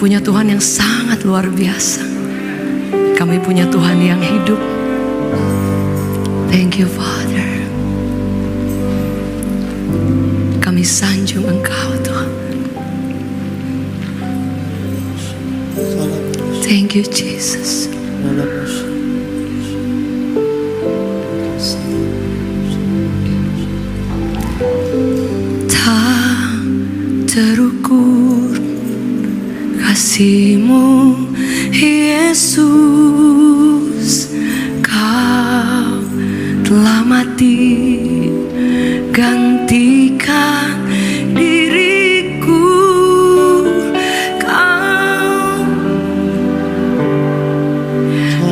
punya Tuhan yang sangat luar biasa. Kami punya Tuhan yang hidup. Thank you, Father. Kami sanjung Engkau, Tuhan. Thank you, Jesus. Tak terukur kasih-Mu, Yesus. Kau telah mati gantikan diriku. Kau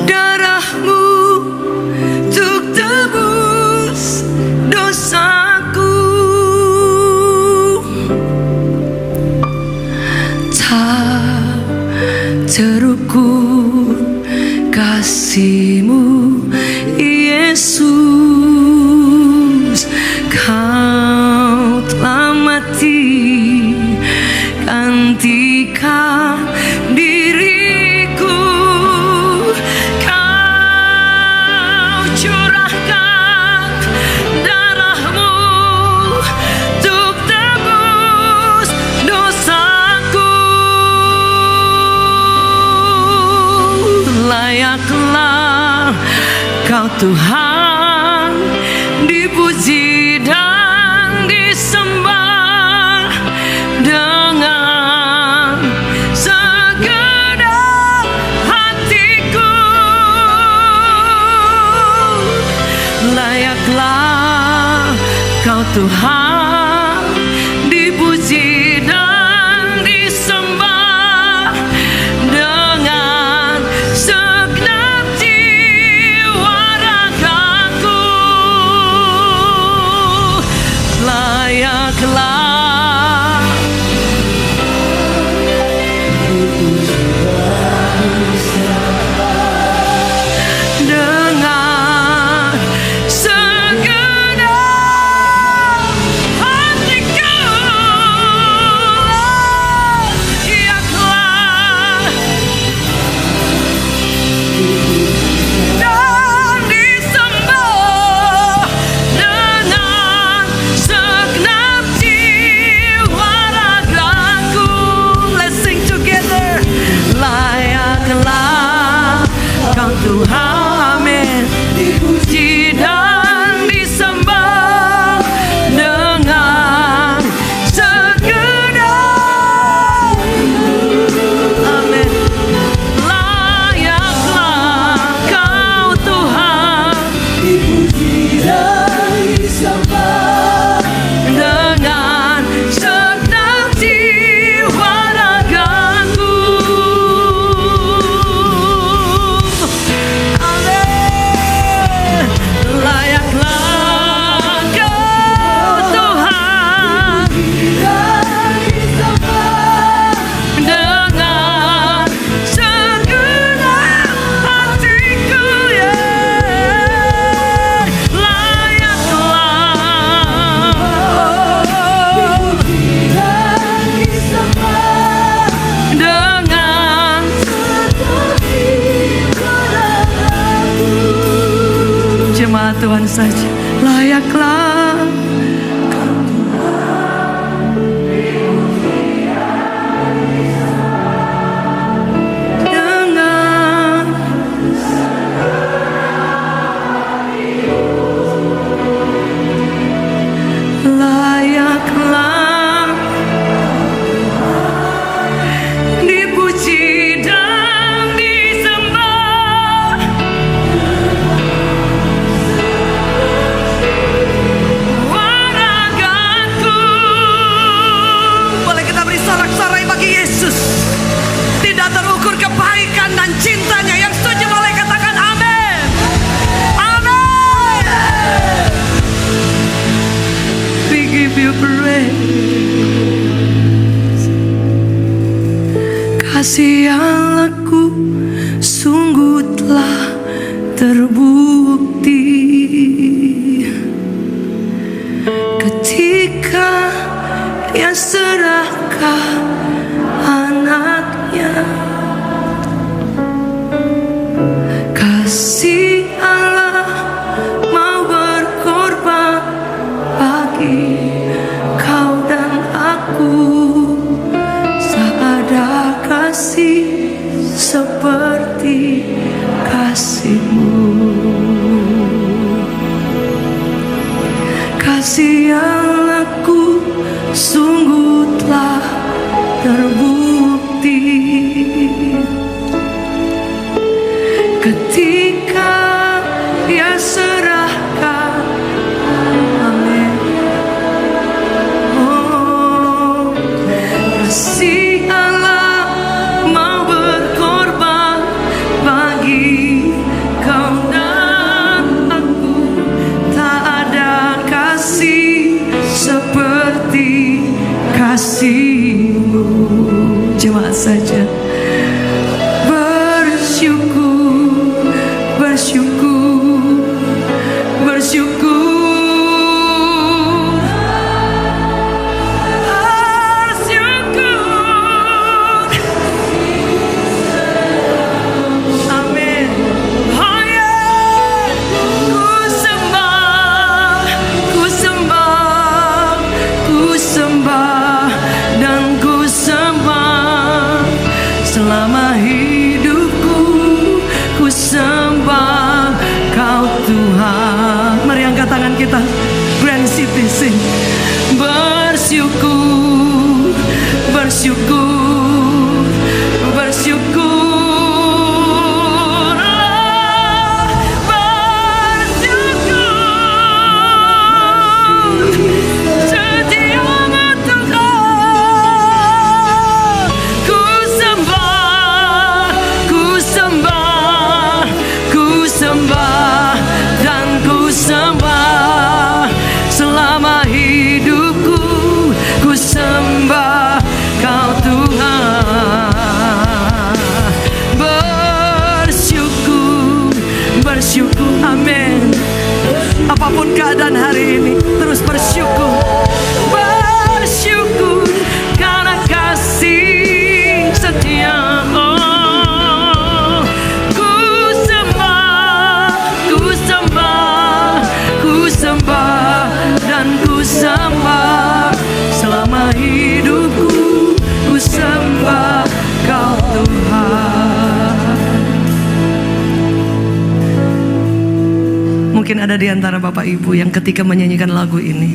darah-Mu untuk tebus dosaku. Tak terukur kasih-Mu, Yesus. Kau telah mati gantikan diriku. Kau curahkan darah-Mu untuk tebus dosaku. Layaklah Kau Tuhan dipuji dan disembah dengan segenap hatiku. Layaklah Kau Tuhan dipuji dan disembah dengan segenap jiwa ragaku. Layaklah dengan segenap hatiku. Layaklah dan disembah dengan segenap jiwa ragaku. Let's sing together. Layaklah Kau Tuhan, amin, dipuji dan disembah dengan segenap, amin. Layaklah Kau Tuhan dipuji dan disembah dengan segenap jiwa ragaku. Amin. Layaklah Kau Tuhan dengan segenap hatiku, ya. Layaklah dengan jemaat Tuhan saja. Layaklah dengan layaklah dipuji dan disembah waragaku. Boleh kita beri sorak-sorai bagi Yesus. Tidak terukur kebaikan dan cintanya. Yang setuju boleh katakan amin. Amin. We give you praise. Kasih Allahku sungguh telah terbukti ketika Dia serahkan anaknya seperti kasih-Mu. Kasih yang aku sungguh telah terbukti ketika Ia serahkan. Amin. Oh, kasih Allah mau berkorban bagi kau dan aku. Tak ada kasih seperti kasih-Mu. Jemaat saja bersyukur, bersyukur, bersyukur, bersyukur. Amin. Oh yeah. Ku sembah, ku sembah, ku sembah dan ku sembah selama hidupku. Ku sembah Kau Tuhan. Mari angkat tangan kita, Grand City sing. Bersyukur, bersyukur, bersyukur, bersyukur. Setiamu Tuhan. Ku sembah, ku sembah, ku sembah dan ku sembah selama hidupku. Ku sembah Kau Tuhan. Bersyukur, bersyukur. Amin. Apapun keadaan hari ini, terus bersyukur. Bersyukur karena kasih setiamu. Ku sembah, ku sembah, ku sembah dan ku sembah selama hidupku. Ku sembah Kau Tuhan. Mungkin ada di antara Bapak Ibu yang ketika menyanyikan lagu ini,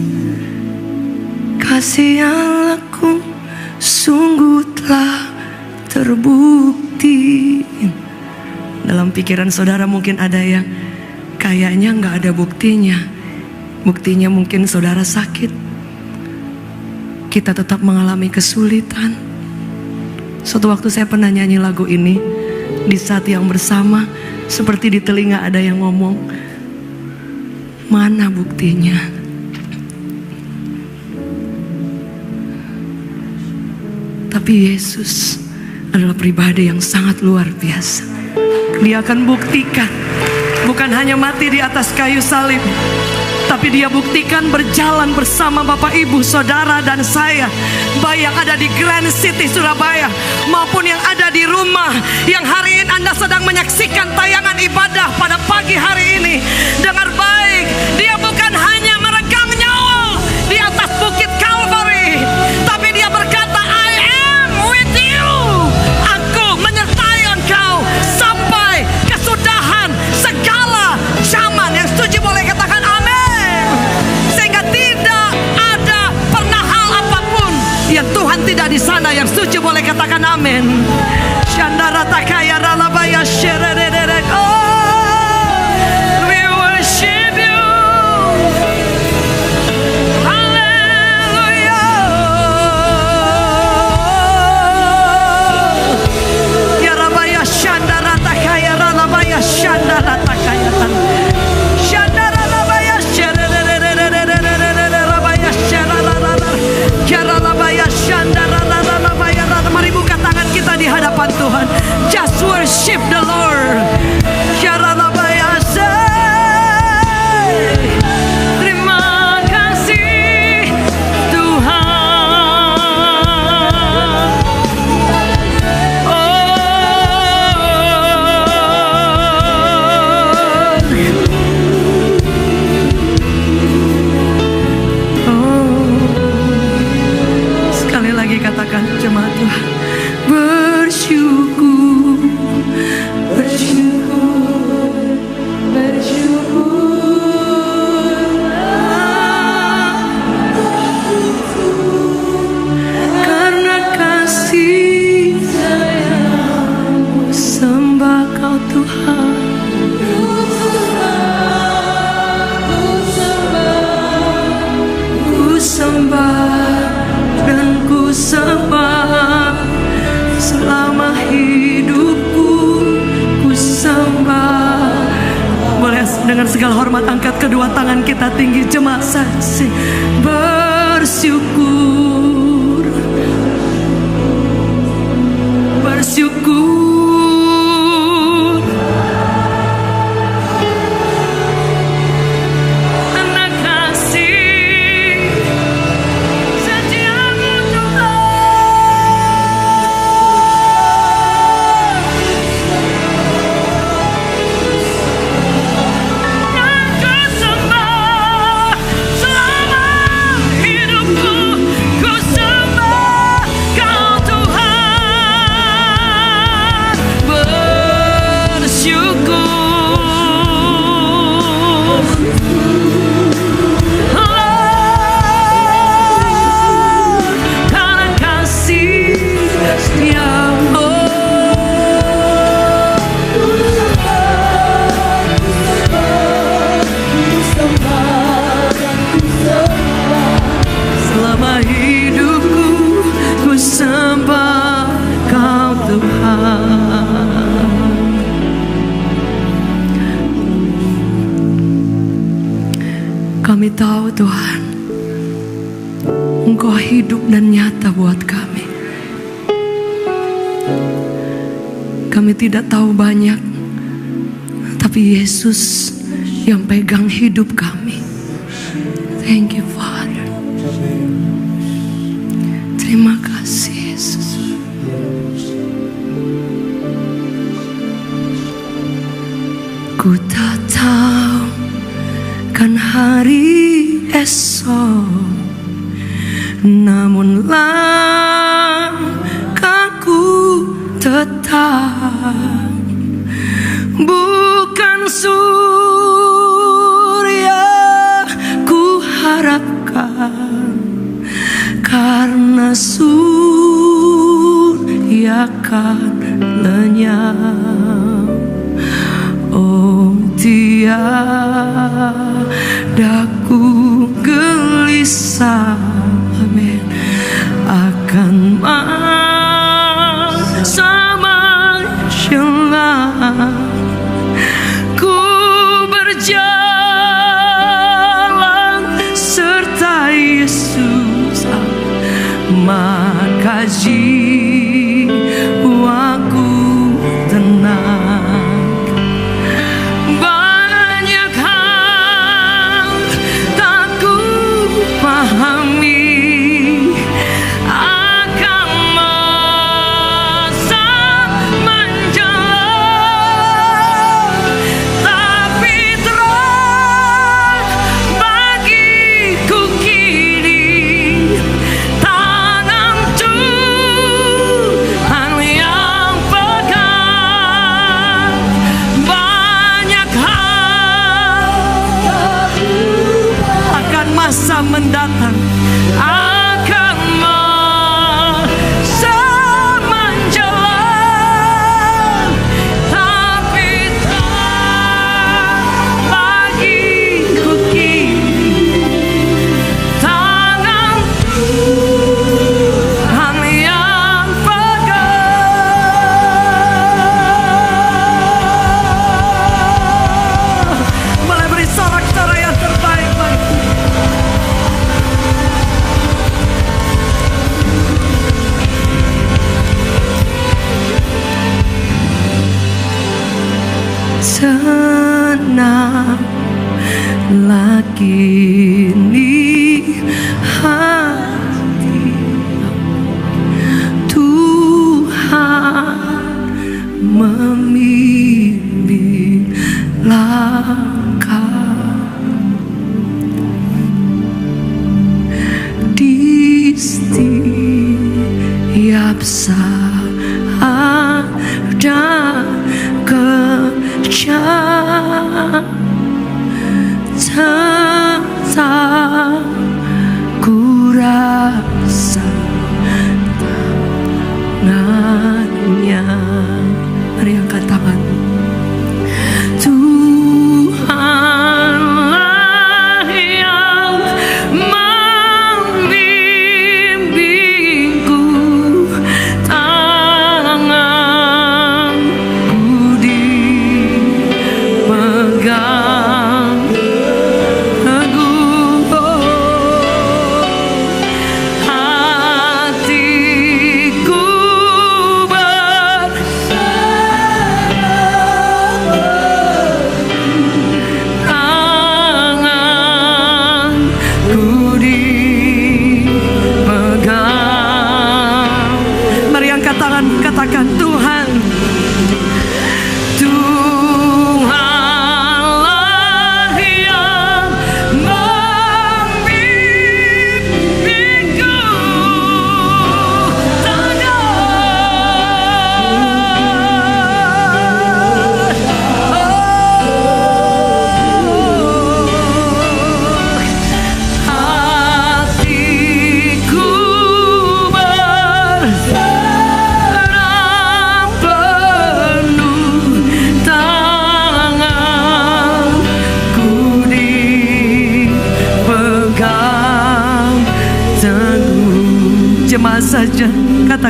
kasih yang aku sungguh telah terbukti. Dalam pikiran saudara mungkin ada yang kayaknya nggak ada buktinya. Buktinya mungkin saudara sakit, kita tetap mengalami kesulitan. Suatu waktu saya pernah nyanyi lagu ini, di saat yang bersama seperti di telinga ada yang ngomong, mana buktinya? Tapi Yesus adalah pribadi yang sangat luar biasa. Dia akan buktikan, bukan hanya mati di atas kayu salib, tapi Dia buktikan berjalan bersama Bapak Ibu, Saudara dan saya, baik yang ada di Grand City Surabaya maupun yang ada di rumah, yang hari ini Anda sedang menyaksikan tayangan ibadah pada pagi hari ini. Dengar baik, Dia bukan hanya meregang nyawa di atas bukit Kalvari, tapi Dia berkata, I am with you. Aku menyertai engkau sampai kesudahan segala zaman. Yang setuju boleh katakan amin. Sehingga tidak ada pernah hal apapun yang Tuhan tidak di sana. Yang setuju boleh katakan amin. Shandara takaya ralabaya shererere. Oh, we worship you. Hallelujah. Ya rabaya shandara takaya ralabaya shandara takaya tan. Shandara rabaya shererere rabaya sherarara. Ya rabaya shandara rabaya. Mari buka tangan kita di hadapan Tuhan. Just worship the Lord. Terima kasih Tuhan. Sekali lagi katakan jemaat Tuhan, bersyukur, Tuhan. Ku sembah dan ku sembah selama hidupku, ku sembah. Boleh dengan segala hormat angkat kedua tangan kita tinggi, jemaat saksi bersyukur, bersyukur. Kami tahu Tuhan, Engkau hidup dan nyata buat kami. Kami tidak tahu banyak, tapi Yesus yang pegang hidup kami. Thank you Father. Terima kasih Yesus. Ku tak tahu kan hari esok, namun langkahku tetap bukan surya ku harapkan, karena surya kan lenyap. Oh tiada ku gelisah, amin, akan masa menjelang. Ku berjalan serta Yesus, maka jiwaku tenang. Masa mendatang akan masa menjelang, tapi tak lagi ku kini tangan Tuhan yang pegang. Boleh beri sorak-sorai yang terbaik bagiku. Tenanglah kini hati, Tuhan memimpin langkah. Di setiap saat dan kejam, tetap ku rasa tangannya. Mari angkat tangan.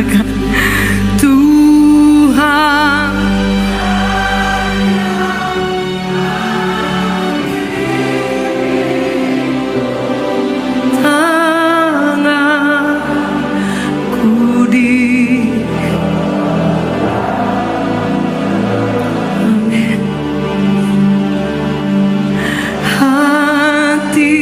katakan, Tuhan. Tanganku di Amin. Hati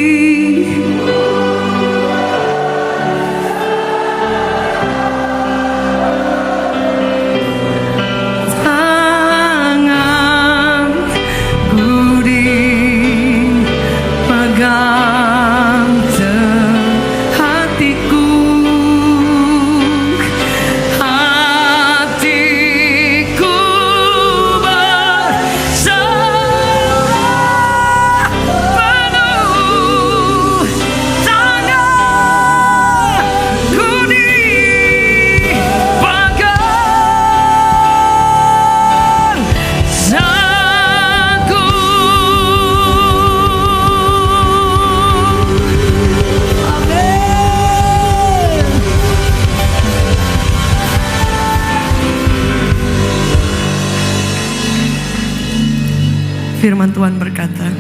firman Tuhan berkata,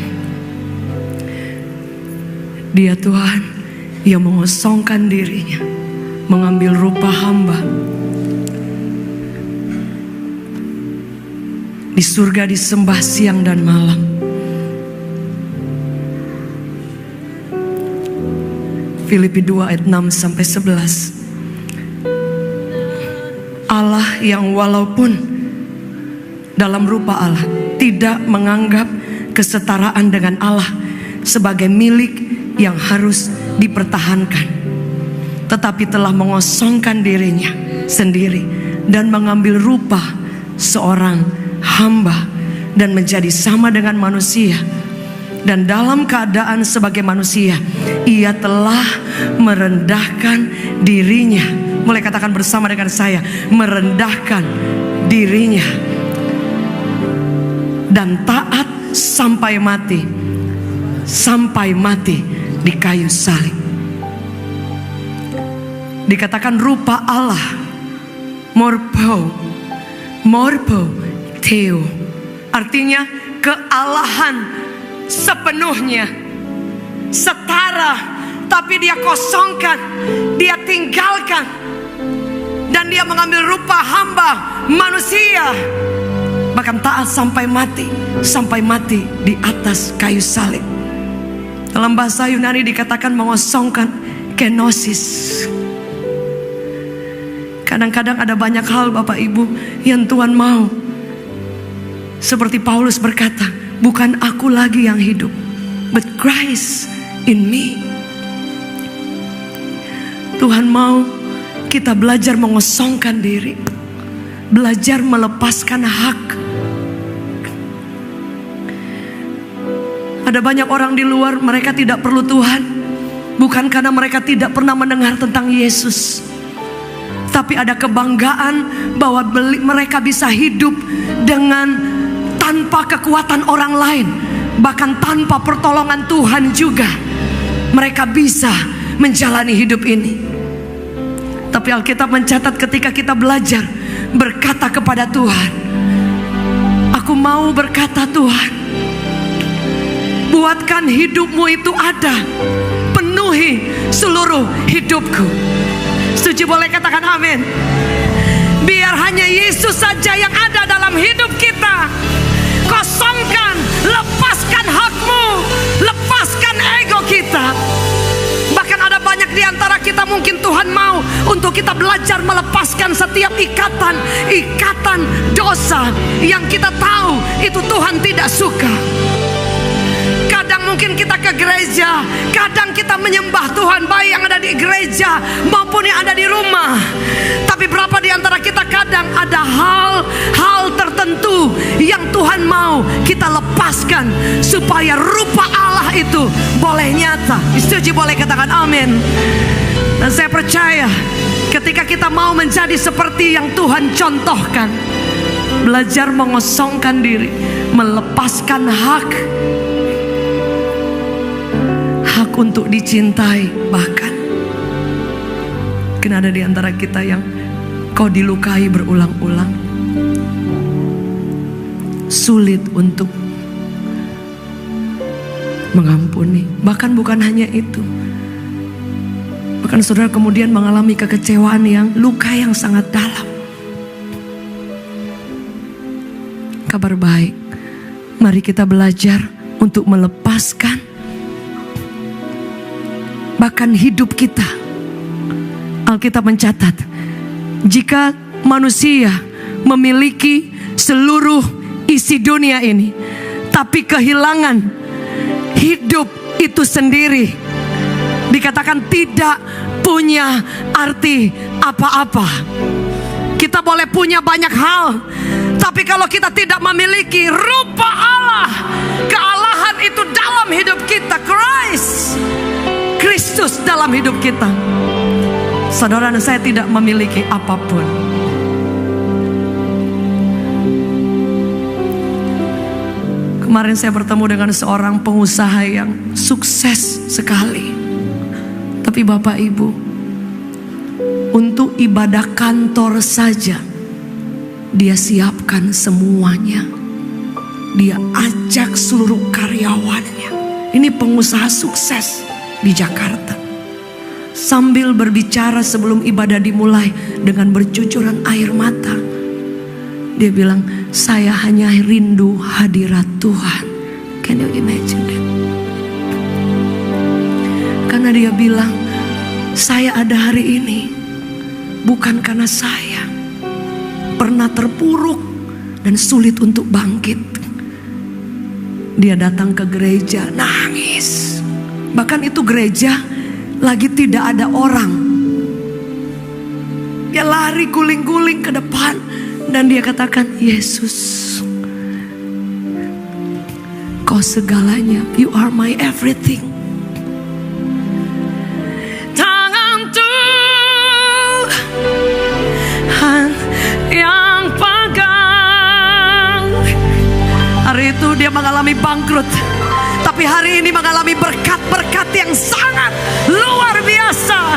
Dia Tuhan yang mengosongkan dirinya, mengambil rupa hamba. Di surga disembah siang dan malam. Filipi 2 ayat 6 sampai 11. Allah yang walaupun dalam rupa Allah tidak menganggap kesetaraan dengan Allah sebagai milik yang harus dipertahankan, tetapi telah mengosongkan dirinya sendiri dan mengambil rupa seorang hamba dan menjadi sama dengan manusia. Dan dalam keadaan sebagai manusia, Ia telah merendahkan dirinya. Mulai katakan bersama dengan saya, merendahkan dirinya dan taat sampai mati di kayu salib. Dikatakan rupa Allah, morpo theo, artinya kealahan sepenuhnya, setara, tapi Dia kosongkan, Dia tinggalkan, dan Dia mengambil rupa hamba manusia, bahkan taat sampai mati di atas kayu salib. Dalam bahasa Yunani dikatakan mengosongkan, kenosis. Kadang-kadang ada banyak hal Bapak Ibu yang Tuhan mau. Seperti Paulus berkata, bukan aku lagi yang hidup, but Christ in me. Tuhan mau kita belajar mengosongkan diri, belajar melepaskan hak. Ada banyak orang di luar, mereka tidak perlu Tuhan, bukan karena mereka tidak pernah mendengar tentang Yesus, tapi ada kebanggaan bahwa mereka bisa hidup dengan tanpa kekuatan orang lain, bahkan tanpa pertolongan Tuhan juga. Mereka bisa menjalani hidup ini. Tapi Alkitab mencatat ketika kita belajar berkata kepada Tuhan, aku mau berkata, Tuhan, buatkan hidupmu itu ada, penuhi seluruh hidupku. Setuju, boleh katakan amin. Biar hanya Yesus saja yang ada dalam hidup kita. Kosongkan, lepaskan hakmu, lepaskan ego kita. Bahkan ada banyak di antara kita mungkin Tuhan mau untuk kita belajar melepaskan setiap ikatan dosa yang kita tahu itu Tuhan tidak suka. Kadang mungkin kita ke gereja, kadang kita menyembah Tuhan, baik yang ada di gereja maupun yang ada di rumah. Tapi berapa di antara kita kadang ada hal tertentu yang Tuhan mau kita lepaskan supaya rupa Allah itu boleh nyata. Setuju, boleh katakan amin. Dan saya percaya ketika kita mau menjadi seperti yang Tuhan contohkan, belajar mengosongkan diri, melepaskan hak untuk dicintai. Bahkan mungkin ada di antara kita yang Kau dilukai berulang-ulang, sulit untuk mengampuni. Bahkan bukan hanya itu, bahkan saudara kemudian mengalami kekecewaan yang luka yang sangat dalam. Kabar baik, mari kita belajar untuk melepaskan bahkan hidup kita. Alkitab mencatat, jika manusia memiliki seluruh isi dunia ini, tapi kehilangan hidup itu sendiri, dikatakan tidak punya arti apa-apa. Kita boleh punya banyak hal, tapi kalau kita tidak memiliki rupa Allah, kealahan itu dalam hidup kita, Kristus dalam hidup kita, saudara dan saya tidak memiliki apapun. Kemarin saya bertemu dengan seorang pengusaha yang sukses sekali. Tapi Bapak Ibu, untuk ibadah kantor saja dia siapkan semuanya. Dia ajak seluruh karyawannya. Ini pengusaha sukses di Jakarta. Sambil berbicara sebelum ibadah dimulai dengan bercucuran air mata, dia bilang, saya hanya rindu hadirat Tuhan. Can you imagine that? Karena dia bilang, saya ada hari ini bukan karena saya pernah terpuruk dan sulit untuk bangkit. Dia datang ke gereja nangis. Bahkan itu gereja lagi tidak ada orang. Dia lari guling-guling ke depan dan dia katakan, Yesus, Kau segalanya, You are my everything. Tangan Tuhan yang pegang. Hari itu dia mengalami bangkrut, tapi hari ini mengalami berkat-berkat yang sangat luar biasa.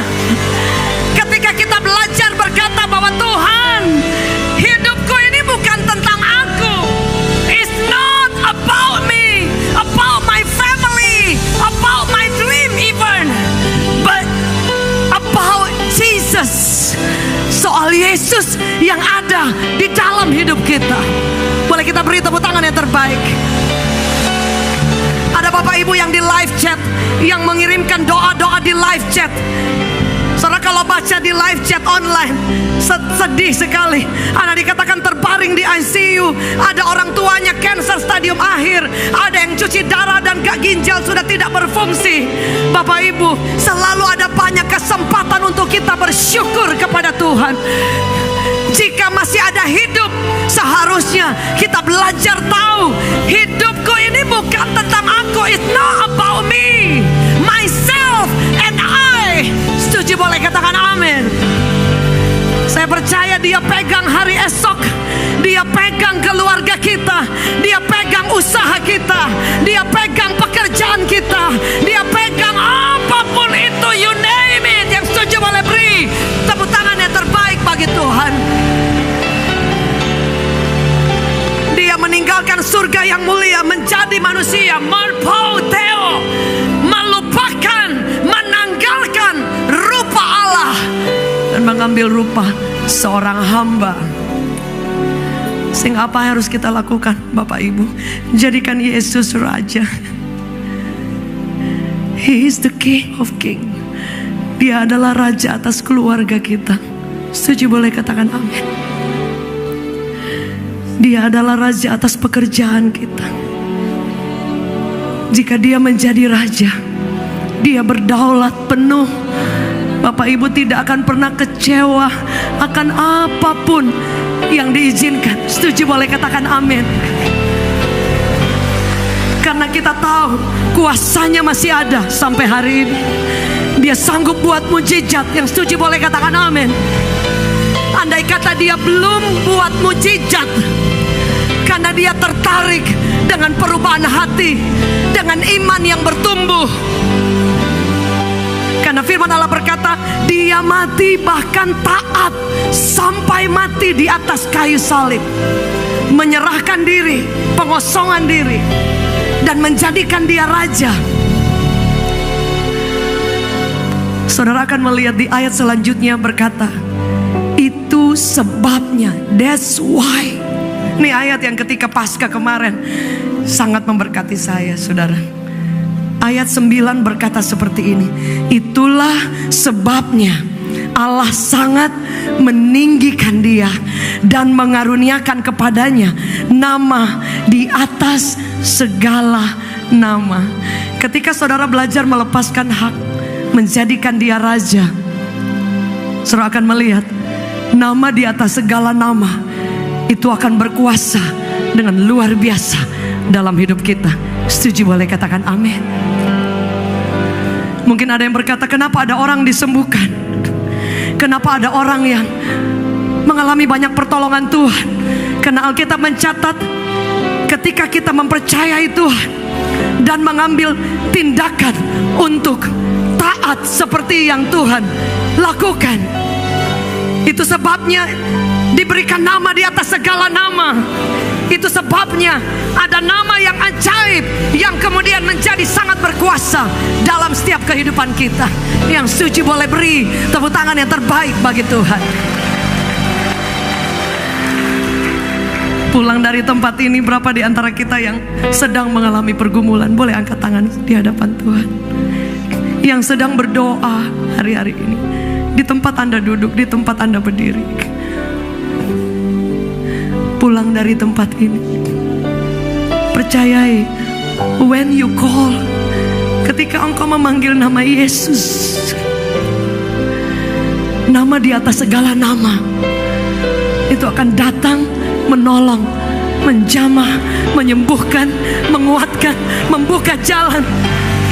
Ketika kita belajar berkata bahwa Tuhan, hidupku ini bukan tentang aku. It's not about me, about my family, about my dream even, but about Jesus. Soal Yesus yang ada di dalam hidup kita. Boleh kita beri tepuk tangan yang terbaik. Ada Bapak Ibu yang di live chat, yang mengirimkan doa-doa di live chat. Saudara kalau baca di live chat online, sedih sekali. Anak dikatakan terbaring di ICU. Ada orang tuanya cancer stadium akhir. Ada yang cuci darah dan ginjal sudah tidak berfungsi. Bapak Ibu, selalu ada banyak kesempatan untuk kita bersyukur kepada Tuhan. Jika masih ada hidup, seharusnya kita belajar tahu, hidupku ini bukan tentang aku. It's not about me, myself and I. Setuju boleh katakan amin. Saya percaya dia pegang hari esok. Dia pegang keluarga kita. Dia pegang usaha kita. Dia pegang pekerjaan kita. Dia pegang apapun itu, you name it. Yang setuju boleh beri tepuk tangan yang terbaik bagi Tuhan. Dia meninggalkan surga yang mulia, menjadi manusia, merpoteo, melupakan, menanggalkan rupa Allah dan mengambil rupa seorang hamba. Sehingga apa yang harus kita lakukan Bapak Ibu? Jadikan Yesus Raja. He is the King of King. Dia adalah Raja atas keluarga kita. Setuju boleh katakan amin. Dia adalah Raja atas pekerjaan kita. Jika dia menjadi Raja, dia berdaulat penuh. Bapak Ibu tidak akan pernah kecewa akan apapun yang diizinkan. Setuju boleh katakan amin. Karena kita tahu kuasanya masih ada sampai hari ini. Dia sanggup buat mujizat. Yang setuju boleh katakan amin. Andai kata dia belum buat mujizat, karena dia tertarik dengan perubahan hati, dengan iman yang bertumbuh. Karena Karena firman Allah berkata, dia mati bahkan taat sampai mati di atas kayu salib, menyerahkan diri, pengosongan diri, dan menjadikan dia raja. Saudara akan melihat di ayat selanjutnya berkata, itu sebabnya, that's why. Ini ayat yang ketika Paskah kemarin sangat memberkati saya, saudara. Ayat 9 berkata seperti ini, itulah sebabnya Allah sangat meninggikan dia dan mengaruniakan kepadanya nama di atas segala nama. Ketika saudara belajar melepaskan hak, menjadikan dia raja, saudara akan melihat nama di atas segala nama itu akan berkuasa dengan luar biasa dalam hidup kita. Setuju boleh katakan amin. Mungkin ada yang berkata, kenapa ada orang disembuhkan? Kenapa ada orang yang mengalami banyak pertolongan Tuhan? Karena Alkitab mencatat, ketika kita mempercayai Tuhan dan mengambil tindakan untuk taat seperti yang Tuhan lakukan, itu sebabnya diberikan nama di atas segala nama. Itu sebabnya ada nama yang ajaib, yang kemudian menjadi sangat berkuasa dalam setiap kehidupan kita. Yang setuju boleh beri tepuk tangan yang terbaik bagi Tuhan. Pulang dari tempat ini, berapa di antara kita yang sedang mengalami pergumulan? Boleh angkat tangan di hadapan Tuhan. Yang sedang berdoa hari-hari ini, di tempat Anda duduk, di tempat Anda berdiri. Pulang dari tempat ini, percayai, when you call, ketika engkau memanggil nama Yesus, nama di atas segala nama, itu akan datang, menolong, menjamah, menyembuhkan, menguatkan, membuka jalan.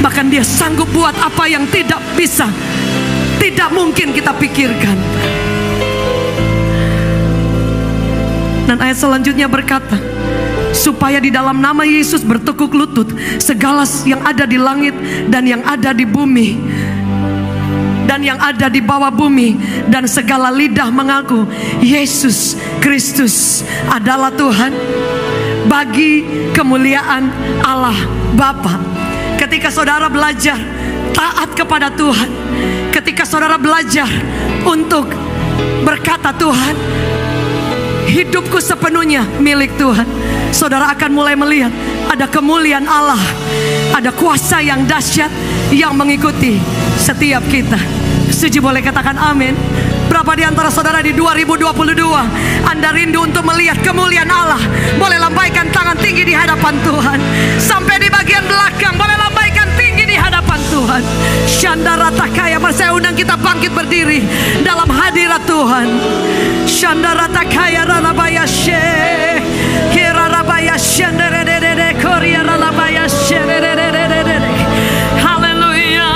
Bahkan dia sanggup buat apa yang tidak bisa, tidak mungkin kita pikirkan. Dan ayat selanjutnya berkata, supaya di dalam nama Yesus bertekuk lutut segala yang ada di langit dan yang ada di bumi dan yang ada di bawah bumi, dan segala lidah mengaku Yesus Kristus adalah Tuhan, bagi kemuliaan Allah Bapa. Ketika saudara belajar taat kepada Tuhan, ketika saudara belajar untuk berkata, Tuhan, hidupku sepenuhnya milik Tuhan, saudara akan mulai melihat ada kemuliaan Allah, ada kuasa yang dahsyat yang mengikuti setiap kita. Setuju boleh katakan amin. Berapa di antara saudara di 2022 Anda rindu untuk melihat kemuliaan Allah? Boleh lambaikan tangan tinggi di hadapan Tuhan. Sampai di bagian belakang boleh lambaikan tinggi di hadapan Tuhan. Shandaratakaya, saya undang kita bangkit berdiri dalam hadirat Tuhan. Shandaratakaya ralabaya she kirarabaya shenderede koria ralabaya shenderede. Haleluya.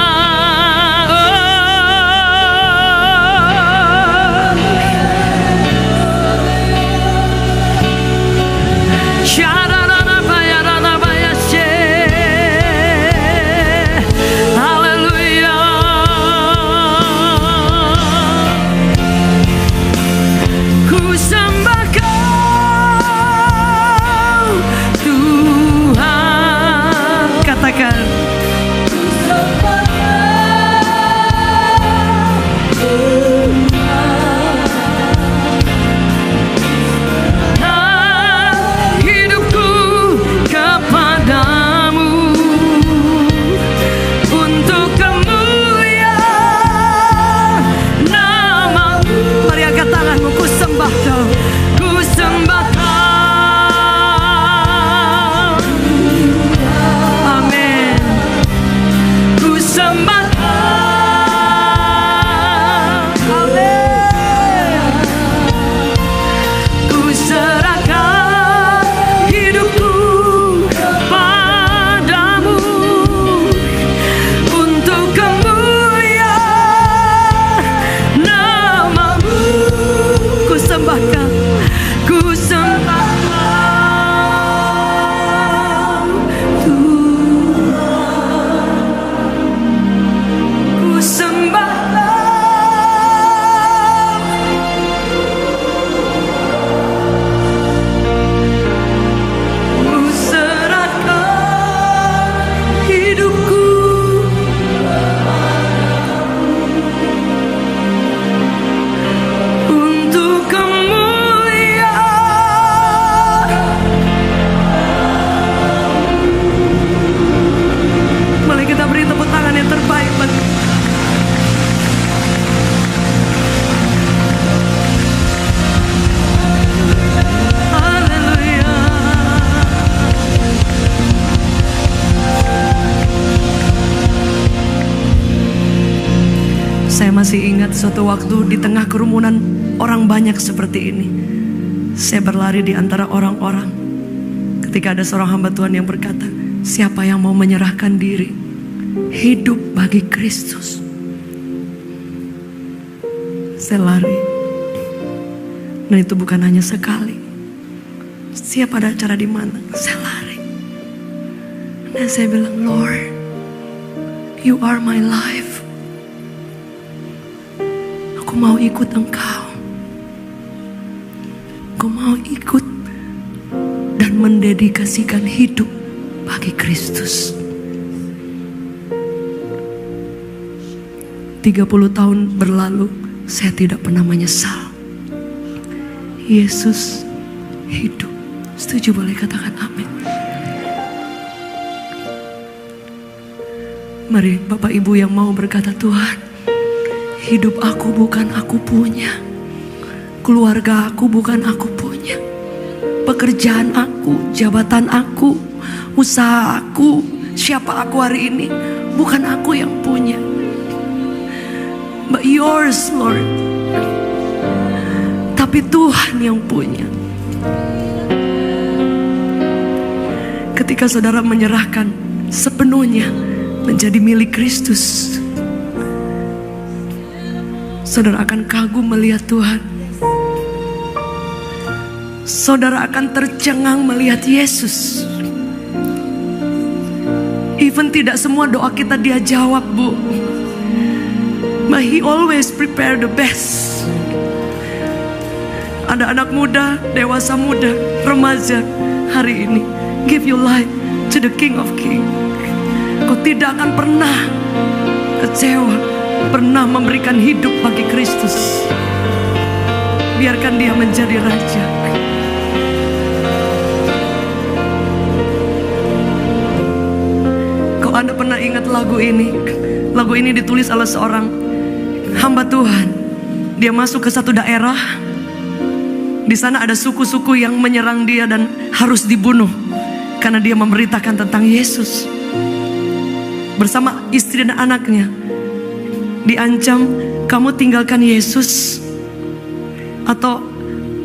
Ku sembah Kau Saya masih ingat suatu waktu di tengah kerumunan orang banyak seperti ini, saya berlari di antara orang-orang ketika ada seorang hamba Tuhan yang berkata, siapa yang mau menyerahkan diri hidup bagi Kristus? Saya lari. Dan itu bukan hanya sekali. Siap ada acara di mana, saya lari. Dan saya bilang, Lord, You are my life. Aku mau ikut Engkau. Aku mau ikut dan mendedikasikan hidup bagi Kristus. 30 tahun berlalu, saya tidak pernah menyesal. Yesus hidup. Setuju, boleh katakan amin. Mari Bapak Ibu yang mau berkata, Tuhan, hidup aku bukan aku punya, keluarga aku bukan aku punya, pekerjaan aku, jabatan aku, usaha aku, siapa aku hari ini, bukan aku yang punya, but yours, Lord. Tapi Tuhan yang punya. Ketika saudara menyerahkan sepenuhnya menjadi milik Kristus, saudara akan kagum melihat Tuhan. Saudara akan tercengang melihat Yesus. Even tidak semua doa kita Dia jawab, Bu, but He always prepare the best. Ada anak muda, dewasa muda, remaja hari ini, give your life to the King of Kings. Kau tidak akan pernah kecewa, pernah memberikan hidup bagi Kristus. Biarkan Dia menjadi Raja. Kau Anda pernah ingat lagu ini? Lagu ini ditulis oleh seorang hamba Tuhan. Dia masuk ke satu daerah. Di sana ada suku-suku yang menyerang dia dan harus dibunuh karena dia memberitakan tentang Yesus. Bersama istri dan anaknya diancam, kamu tinggalkan Yesus atau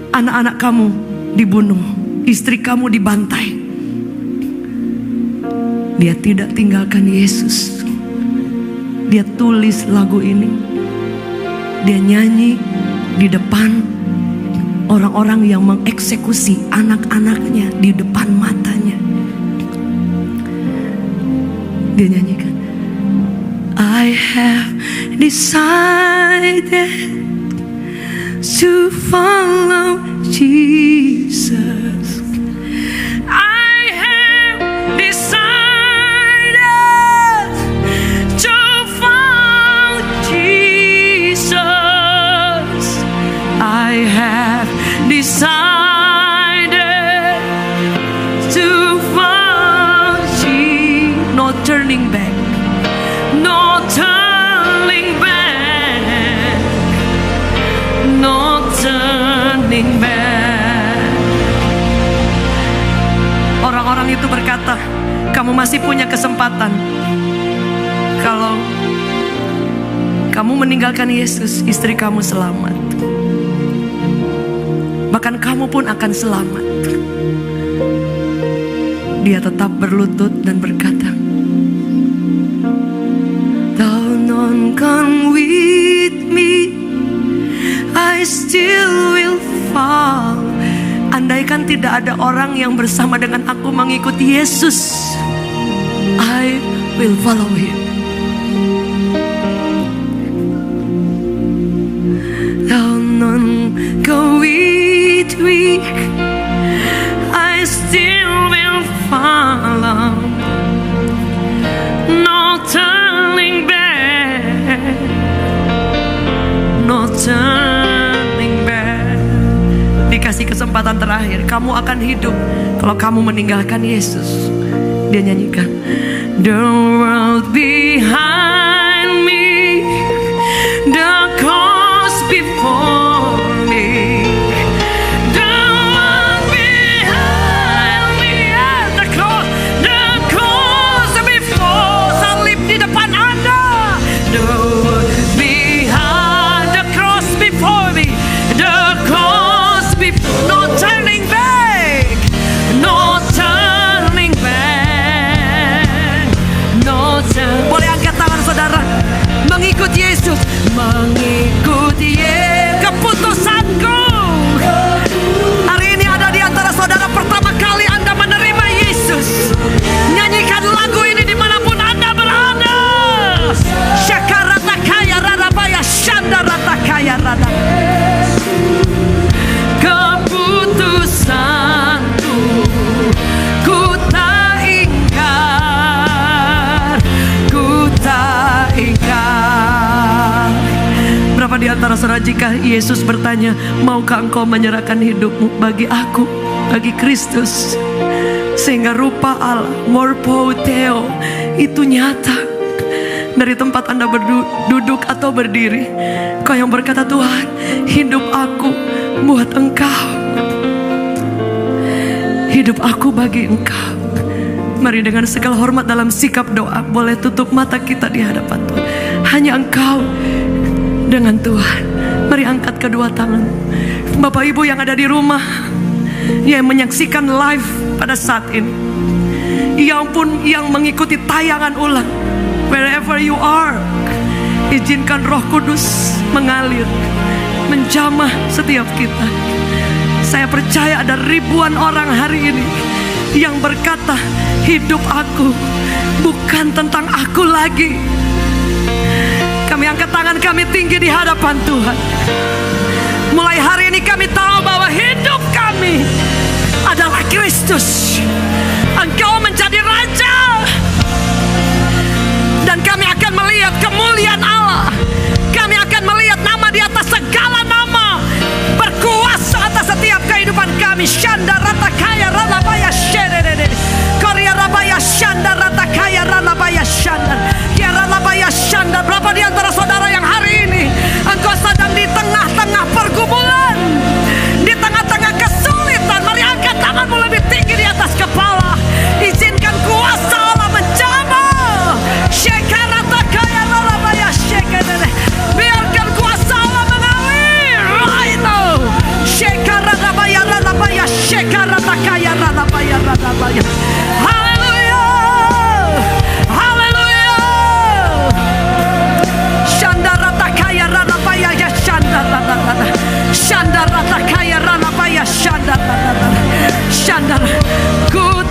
anak-anak kamu dibunuh, istri kamu dibantai. Dia tidak tinggalkan Yesus. Dia tulis lagu ini. Dia nyanyi di depan orang-orang yang mengeksekusi anak-anaknya di depan matanya. Dia nyanyikan, I have decided to follow Jesus. I have decided to follow Jesus. I have decided to follow Jesus. No turning back. No turning back. No turning back. Orang-orang itu berkata, kamu masih punya kesempatan. Kalau kamu meninggalkan Yesus, istri kamu selamat. Bahkan kamu pun akan selamat. Dia tetap berlutut dan berkata, Thou not come with me, I still will fall. Andaikan tidak ada orang yang bersama dengan aku mengikuti Yesus, I will follow Him. Thou not go with me, I still will follow. No turning back. No turning back. Dikasih kesempatan terakhir, kamu akan hidup kalau kamu meninggalkan Yesus. Dia nyanyikan, the world behind me, the cross before me. The world behind me, the cross before. Salib di depan Anda. The world behind Saudara, jika Yesus bertanya, maukah engkau menyerahkan hidupmu bagi aku, bagi Kristus, sehingga rupa Allah, morpho theo, itu nyata dari tempat Anda duduk atau berdiri. Kau yang berkata, Tuhan, hidup aku buat Engkau, hidup aku bagi Engkau. Mari dengan segala hormat dalam sikap doa, boleh tutup mata kita di hadapan Tuhan. Hanya Engkau dengan Tuhan. Mari angkat kedua tangan. Bapak Ibu yang ada di rumah, yang menyaksikan live pada saat ini, yang pun yang mengikuti tayangan ulang, wherever you are, izinkan Roh Kudus mengalir, menjamah setiap kita. Saya percaya ada ribuan orang hari ini yang berkata, hidup aku bukan tentang aku lagi. Kami angkat tangan kami tinggi di hadapan Tuhan. Mulai hari ini kami tahu bahwa hidup kami adalah Kristus. Engkau menjadi Raja, dan kami akan melihat kemuliaan Allah. Kami akan melihat nama di atas segala nama, berkuasa atas setiap kehidupan kami. Shanda rata kaya rana baya sherede, Korea rabaya shanda rata kaya rana baya shanda, ya rana baya shanda. Berapa di antara saudara yang hari ini engkau sedang di tengah-tengah pergumulan, di tengah-tengah kesulitan? Mari angkat tanganmu lebih tinggi di atas kepala. Izinkan kuasa Allah menjamah. Shekarata kaya rana baya shekedede. Biarkan kuasa Allah mengalir right now. Shekarata baya rana baya shekarata kaya rana baya rana baya. Haleluya, haleluya. Shandarata kaya rana baya ya shandarata, shandarata kaya rana baya shandarata, shandar. Ku